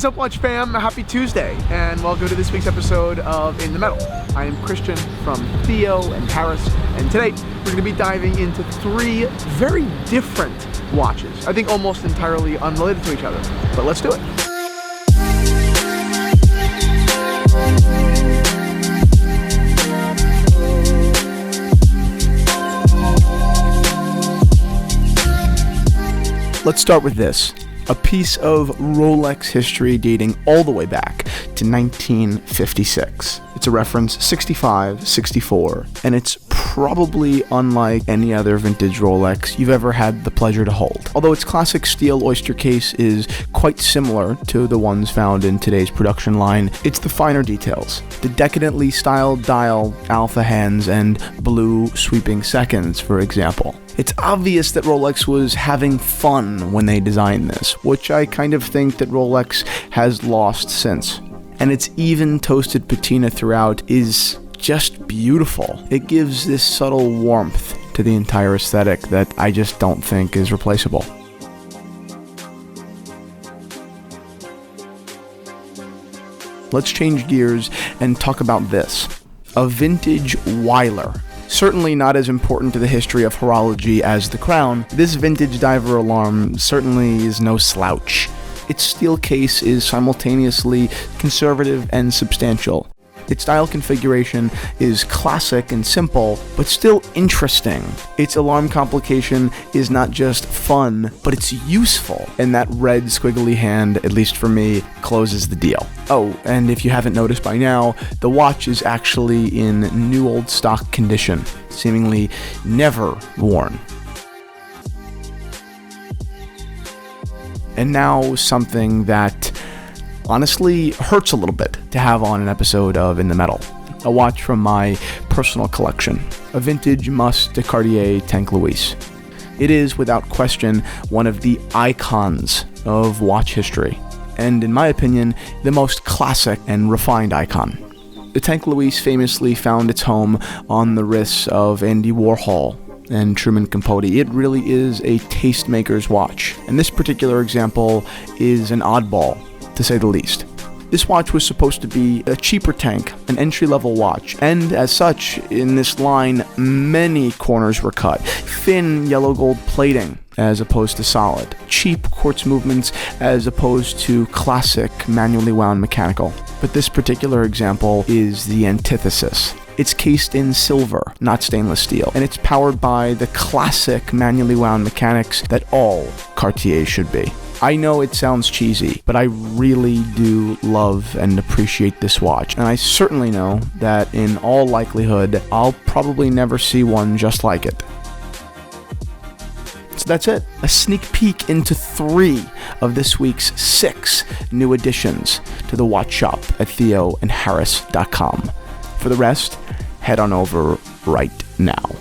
is up, Watch fam? Happy Tuesday, and welcome to this week's episode of In the Metal. I am Christian from Theo and Paris, and today we're going to be diving into three very different watches. I think almost entirely unrelated to each other, but let's do it. Let's start with this. A piece of Rolex history dating all the way back to 1956. It's a reference 65, 64, and it's probably unlike any other vintage Rolex you've ever had the pleasure to hold. Although its classic steel oyster case is quite similar to the ones found in today's production line, it's the finer details. The decadently styled dial, alpha hands, and blue sweeping seconds, for example. It's obvious that Rolex was having fun when they designed this, which I kind of think that Rolex has lost since. And its even toasted patina throughout is just beautiful. It gives this subtle warmth to the entire aesthetic that I just don't think is replaceable. Let's change gears and talk about this. A vintage Wyler. Certainly not as important to the history of horology as the crown, this vintage diver alarm certainly is no slouch. Its steel case is simultaneously conservative and substantial. Its dial configuration is classic and simple, but still interesting. Its alarm complication is not just fun, but it's useful, and that red squiggly hand, at least for me, closes the deal. Oh, and if you haven't noticed by now, the watch is actually in new old stock condition, seemingly never worn. And now something that honestly hurts a little bit to have on an episode of In the Metal. A watch from my personal collection. A vintage Must de Cartier Tank. It is, without question, one of the icons of watch history. And in my opinion, the most classic and refined icon. The Tank famously found its home on the wrists of Andy Warhol and Truman Capote. It really is a tastemaker's watch. And this particular example is an oddball, to say the least. This watch was supposed to be a cheaper tank, an entry-level watch, and as such, in this line, many corners were cut. Thin yellow gold plating as opposed to solid. Cheap quartz movements as opposed to classic manually wound mechanical. But this particular example is the antithesis. It's cased in silver, not stainless steel, and it's powered by the classic manually wound mechanics that all Cartier should be. I know it sounds cheesy, but I really do love and appreciate this watch, and I certainly know that in all likelihood, I'll probably never see one just like it. So that's it. A sneak peek into 3 of this week's 6 new additions to the watch shop at theoandharris.com. For the rest, head on over right now.